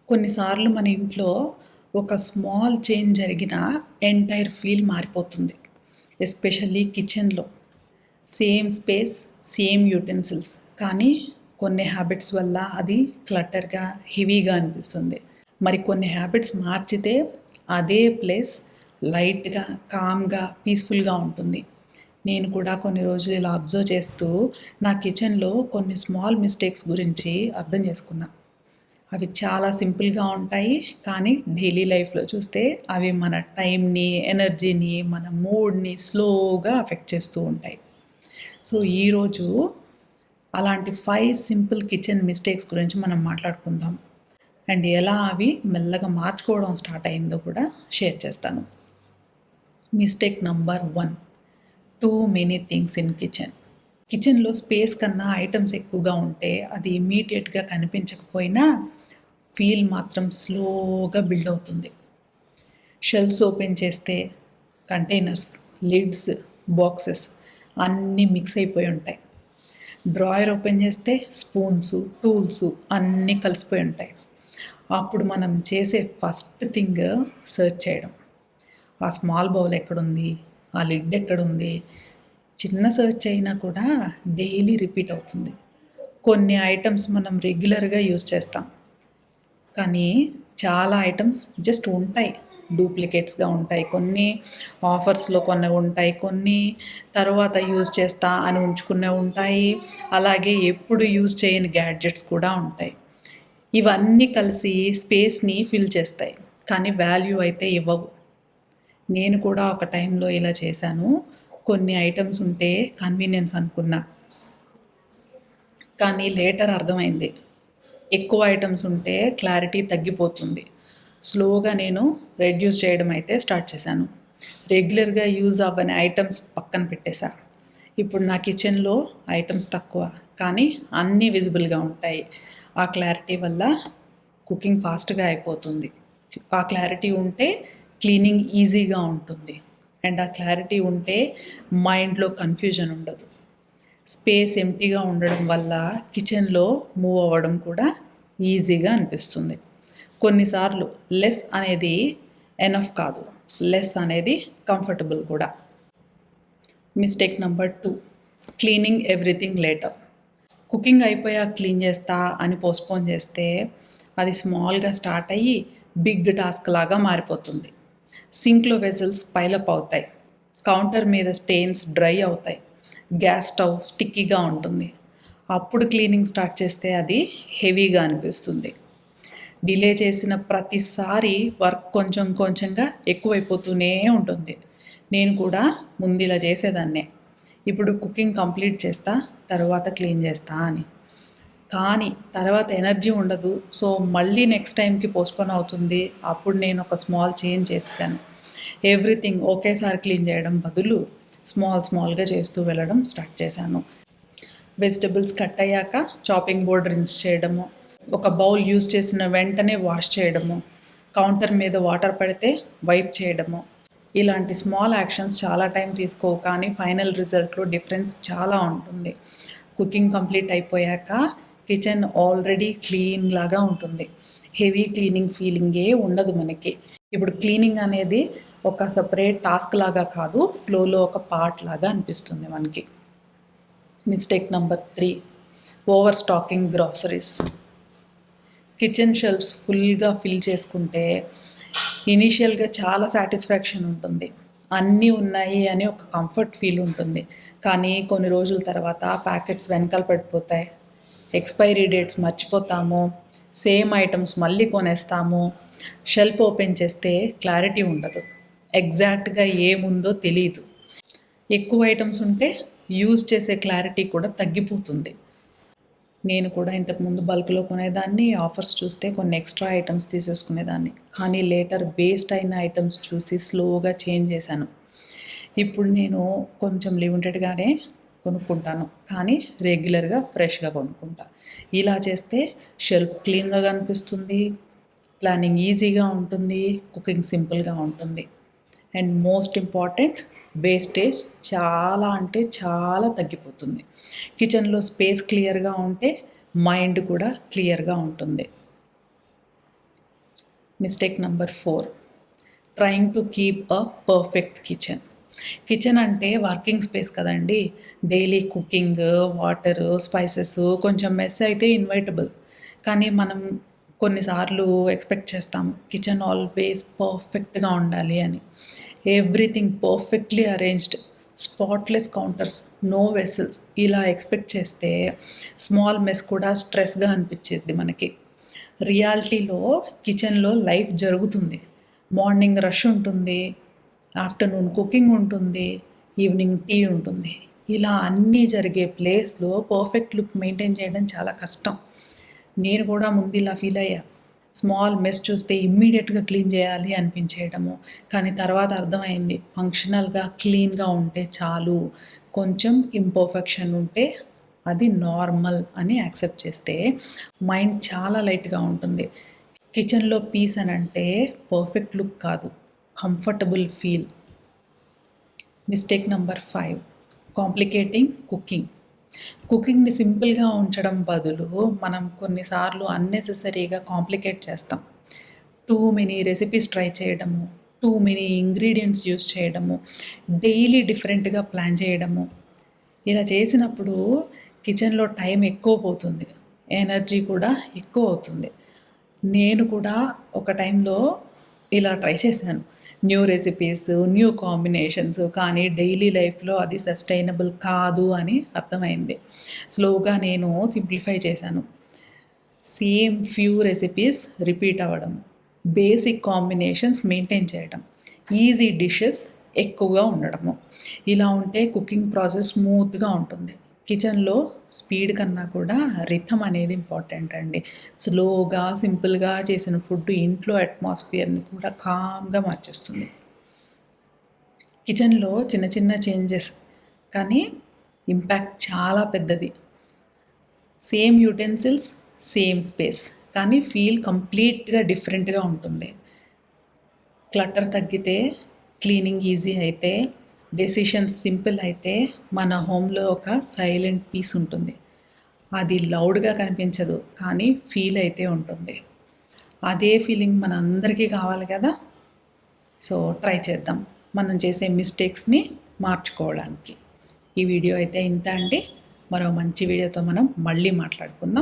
కొన్నిసార్లు మన ఇంట్లో ఒక స్మాల్ చేంజ్ జరిగినా ఎంటైర్ ఫీల్ మారిపోతుంది. ఎస్పెషల్లీ కిచెన్లో సేమ్ స్పేస్, సేమ్ యూటెన్సిల్స్, కానీ కొన్ని హ్యాబిట్స్ వల్ల అది క్లటర్గా, హెవీగా అనిపిస్తుంది. మరి కొన్ని హ్యాబిట్స్ మార్చితే అదే ప్లేస్ లైట్గా, కామ్గా, పీస్ఫుల్గా ఉంటుంది. నేను కూడా కొన్ని రోజులు ఇలా అబ్జర్వ్ చేస్తూ నా కిచెన్లో కొన్ని స్మాల్ మిస్టేక్స్ గురించి అర్థం చేసుకున్నా. అవి చాలా సింపుల్గా ఉంటాయి, కానీ డైలీ లైఫ్లో చూస్తే అవి మన టైంని, ఎనర్జీని, మన మూడ్ని స్లోగా అఫెక్ట్ చేస్తూ ఉంటాయి. సో ఈరోజు అలాంటి 5 సింపుల్ కిచెన్ మిస్టేక్స్ గురించి మనం మాట్లాడుకుందాం. అండ్ ఎలా అవి మెల్లగా మార్చుకోవడం స్టార్ట్ అయిందో కూడా షేర్ చేస్తాను. Mistake number 1, too many things in kitchen. కిచెన్లో స్పేస్ కన్నా ఐటమ్స్ ఎక్కువగా ఉంటే అది ఇమీడియట్గా కనిపించకపోయినా ఫీల్ మాత్రం స్లోగా బిల్డ్ అవుతుంది. షెల్ఫ్స్ ఓపెన్ చేస్తే కంటైనర్స్, లిడ్స్, బాక్సెస్ అన్నీ మిక్స్ అయిపోయి ఉంటాయి. డ్రాయర్ ఓపెన్ చేస్తే స్పూన్స్, టూల్స్ అన్నీ కలిసిపోయి ఉంటాయి. అప్పుడు మనం చేసే ఫస్ట్ థింగ్ సర్చ్ చేయడం. ఆ స్మాల్ బౌల్ ఎక్కడుంది, ఆ లిడ్ ఎక్కడుంది, చిన్న సర్చ్ అయినా కూడా డైలీ రిపీట్ అవుతుంది. కొన్ని ఐటమ్స్ మనం రెగ్యులర్గా యూజ్ చేస్తాం, కానీ చాలా ఐటమ్స్ జస్ట్ ఉంటాయి, డూప్లికేట్స్గా ఉంటాయి. కొన్ని ఆఫర్స్లో కొన్ని ఉంటాయి, కొన్ని తర్వాత యూజ్ చేస్తా అని ఉంచుకునే ఉంటాయి, అలాగే ఎప్పుడు యూజ్ చేయని గ్యాడ్జెట్స్ కూడా ఉంటాయి. ఇవన్నీ కలిసి స్పేస్ని ఫిల్ చేస్తాయి, కానీ వాల్యూ అయితే ఇవ్వవు. నేను కూడా ఒక టైంలో ఇలా చేశాను. కొన్ని ఐటమ్స్ ఉంటే కన్వీనియన్స్ అనుకున్నా, కానీ లేటర్ అర్థమైంది ఎక్కువ ఐటమ్స్ ఉంటే క్లారిటీ తగ్గిపోతుంది. స్లోగా నేను రెడ్యూస్ చేయడం అయితే స్టార్ట్ చేశాను. రెగ్యులర్గా యూజ్ అవ్వని ఐటమ్స్ పక్కన పెట్టేశా. ఇప్పుడు నా కిచెన్లో ఐటమ్స్ తక్కువ, కానీ అన్నీ విజిబుల్గా ఉంటాయి. ఆ క్లారిటీ వల్ల కుకింగ్ ఫాస్ట్గా అయిపోతుంది. ఆ క్లారిటీ ఉంటే క్లీనింగ్ ఈజీగా ఉంటుంది, అండ్ ఆ క్లారిటీ ఉంటే మైండ్లో కన్ఫ్యూజన్ ఉండదు. స్పేస్ ఎంటీగా ఉండడం వల్ల కిచెన్లో మూవ్ అవ్వడం కూడా ఈజీగా అనిపిస్తుంది. కొన్నిసార్లు లెస్ అనేది ఎనఫ్ కాదు, లెస్ అనేది కంఫర్టబుల్ కూడా. Mistake number 2, cleaning everything later. Cooking అయిపోయాక క్లీన్ చేస్తా అని పోస్ట్పోన్ చేస్తే అది స్మాల్గా స్టార్ట్ అయ్యి బిగ్ టాస్క్ లాగా మారిపోతుంది. సింక్లో వెసల్స్ పైలప్ అవుతాయి, కౌంటర్ మీద స్టెయిన్స్ డ్రై అవుతాయి, గ్యాస్ స్టవ్ స్టిక్కీగా ఉంటుంది. అప్పుడు క్లీనింగ్ స్టార్ట్ చేస్తే అది హెవీగా అనిపిస్తుంది. డిలే చేసిన ప్రతిసారి వర్క్ కొంచెం కొంచెంగా ఎక్కువైపోతూనే ఉంటుంది. నేను కూడా ముందు ఇలా చేసేదాన్నే, ఇప్పుడు కుకింగ్ కంప్లీట్ చేస్తా, తర్వాత క్లీన్ చేస్తా అని. కానీ తర్వాత ఎనర్జీ ఉండదు, సో మళ్ళీ నెక్స్ట్ టైంకి పోస్ట్పోన్ అవుతుంది. అప్పుడు నేను ఒక స్మాల్ చేంజ్ చేశాను. ఎవ్రీథింగ్ ఒకేసారి క్లీన్ చేయడం బదులు స్మాల్గా చేస్తూ వెళ్ళడం స్టార్ట్ చేశాను. వెజిటబుల్స్ కట్ అయ్యాక చాపింగ్ బోర్డ్ రిన్స్ చేయడము, ఒక బౌల్ యూజ్ చేసిన వెంటనే వాష్ చేయడము, కౌంటర్ మీద వాటర్ పడితే వైప్ చేయడము, ఇలాంటి స్మాల్ యాక్షన్స్ చాలా టైం తీసుకోవు, కానీ ఫైనల్ రిజల్ట్లో డిఫరెన్స్ చాలా ఉంటుంది. కుకింగ్ కంప్లీట్ అయిపోయాక కిచెన్ ఆల్రెడీ క్లీన్ లాగా ఉంటుంది. హెవీ క్లీనింగ్ ఫీలింగే ఉండదు మనకి. ఇప్పుడు క్లీనింగ్ అనేది ఒక సపరేట్ టాస్క్ లాగా కాదు, ఫ్లోలో ఒక పార్ట్ లాగా అనిపిస్తుంది మనకి. Mistake number 3, over stocking groceries. Kitchen shelves ఫుల్గా ఫిల్ చేసుకుంటే ఇనీషియల్గా చాలా సాటిస్ఫాక్షన్ ఉంటుంది, అన్నీ ఉన్నాయి అని ఒక కంఫర్ట్ ఫీల్ ఉంటుంది. కానీ కొన్ని రోజుల తర్వాత ప్యాకెట్స్ వెనకాల పడిపోతాయి, ఎక్స్పైరీ డేట్స్ మర్చిపోతాము, సేమ్ ఐటమ్స్ మళ్ళీ కొనేస్తాము. షెల్ఫ్ ఓపెన్ చేస్తే క్లారిటీ ఉండదు, ఎగ్జాక్ట్గా ఏముందో తెలియదు. ఎక్కువ ఐటమ్స్ ఉంటే యూజ్ చేసే క్లారిటీ కూడా తగ్గిపోతుంది. నేను కూడా ఇంతకుముందు బల్క్లో కొనేదాన్ని, ఆఫర్స్ చూస్తే కొన్ని ఎక్స్ట్రా ఐటమ్స్ తీసేసుకునేదాన్ని, కానీ లేటర్ వేస్ట్ అయిన ఐటమ్స్ చూసి స్లోగా చేంజ్ చేశాను. ఇప్పుడు నేను కొంచెం లిమిటెడ్గానే కొనుక్కుంటాను, కానీ రెగ్యులర్గా ఫ్రెష్గా కొనుక్కుంటా. ఇలా చేస్తే షెల్ఫ్ క్లీన్గా కనిపిస్తుంది, ప్లానింగ్ ఈజీగా ఉంటుంది, కుకింగ్ సింపుల్గా ఉంటుంది, అండ్ మోస్ట్ ఇంపార్టెంట్ వేస్టేజ్ చాలా అంటే చాలా తగ్గిపోతుంది. కిచెన్లో స్పేస్ క్లియర్గా ఉంటే మైండ్ కూడా క్లియర్గా ఉంటుంది. Mistake number 4, trying to keep a perfect kitchen. Kitchen అంటే వర్కింగ్ స్పేస్ కదండి. డైలీ కుకింగ్, వాటర్, స్పైసెస్ కొంచెం మెస్ అయితే ఇన్వైటబుల్. కానీ మనం కొన్నిసార్లు ఎక్స్పెక్ట్ చేస్తాము కిచెన్ ఆల్వేస్ పర్ఫెక్ట్గా ఉండాలి అని. Everything perfectly arranged, spotless counters, no vessels ఇలా ఎక్స్పెక్ట్ చేస్తే స్మాల్ మెస్ కూడా స్ట్రెస్గా అనిపించేది మనకి. రియాలిటీలో కిచెన్లో లైఫ్ జరుగుతుంది. మార్నింగ్ రష్ ఉంటుంది, ఆఫ్టర్నూన్ కుకింగ్ ఉంటుంది, ఈవినింగ్ టీ ఉంటుంది. ఇలా అన్నీ జరిగే ప్లేస్లో పర్ఫెక్ట్ లుక్ మెయింటైన్ చేయడం చాలా కష్టం. నేను కూడా ముందు ఇలా ఫీల్ అయ్యా. స్మాల్ మెస్ చూస్తే ఇమ్మీడియట్గా క్లీన్ చేయాలి అనిపించేయడము. కానీ తర్వాత అర్థమైంది ఫంక్షనల్గా క్లీన్గా ఉంటే చాలు, కొంచెం ఇంపర్ఫెక్షన్ ఉంటే అది నార్మల్ అని యాక్సెప్ట్ చేస్తే మైండ్ చాలా లైట్గా ఉంటుంది. కిచెన్లో పీస్ అని అంటే పర్ఫెక్ట్ లుక్ కాదు, comfortable feel. Mistake number 5, complicating cooking. కుకింగ్ని సింపుల్గా ఉంచడం బదులు మనం కొన్నిసార్లు అన్నెసెసరీగా కాంప్లికేట్ చేస్తాం. టూ మెనీ రెసిపీస్ ట్రై చేయడము, టూ మెనీ ఇంగ్రీడియంట్స్ యూస్ చేయడము, డైలీ డిఫరెంట్గా ప్లాన్ చేయడము. ఇలా చేసినప్పుడు కిచెన్లో టైం ఎక్కువ పోతుంది, ఎనర్జీ కూడా ఎక్కువ అవుతుంది. నేను కూడా ఒక టైంలో ఇలా ట్రై చేశాను, న్యూ రెసిపీస్, న్యూ కాంబినేషన్స్. కానీ డైలీ లైఫ్లో అది సస్టైనబుల్ కాదు అని అర్థమైంది. స్లోగా నేను సింప్లిఫై చేశాను. సేమ్ ఫ్యూ రెసిపీస్ రిపీట్ అవ్వడం, బేసిక్ కాంబినేషన్స్ మెయింటైన్ చేయడం, ఈజీ డిషెస్ ఎక్కువగా ఉండడము. ఇలా ఉంటే కుకింగ్ ప్రాసెస్ స్మూత్గా ఉంటుంది. కిచెన్లో స్పీడ్ కన్నా కూడా రిథమ్ అనేది ఇంపార్టెంట్ అండి. స్లోగా సింపుల్గా చేసిన ఫుడ్ ఇంట్లో అట్మాస్ఫియర్ని కూడా కామ్గా మార్చేస్తుంది. కిచెన్లో చిన్న చిన్న చేంజెస్ కానీ ఇంపాక్ట్ చాలా పెద్దది. సేమ్ యూటెన్సిల్స్, సేమ్ స్పేస్, కానీ ఫీల్ కంప్లీట్గా డిఫరెంట్గా ఉంటుంది. క్లటర్ తగ్గితే, క్లీనింగ్ ఈజీ అయితే, డెసిషన్స్ సింపుల్ అయితే మన హోమ్లో ఒక సైలెంట్ పీస్ ఉంటుంది. అది లౌడ్గా కనిపించదు కానీ ఫీల్ అయితే ఉంటుంది. అదే ఫీలింగ్ మన అందరికీ కావాలి కదా. సో ట్రై చేద్దాం మనం చేసే మిస్టేక్స్ని మార్చుకోవడానికి. ఈ వీడియో అయితే ఇంత అండి. మరో మంచి వీడియోతో మనం మళ్ళీ మాట్లాడుకుందాం.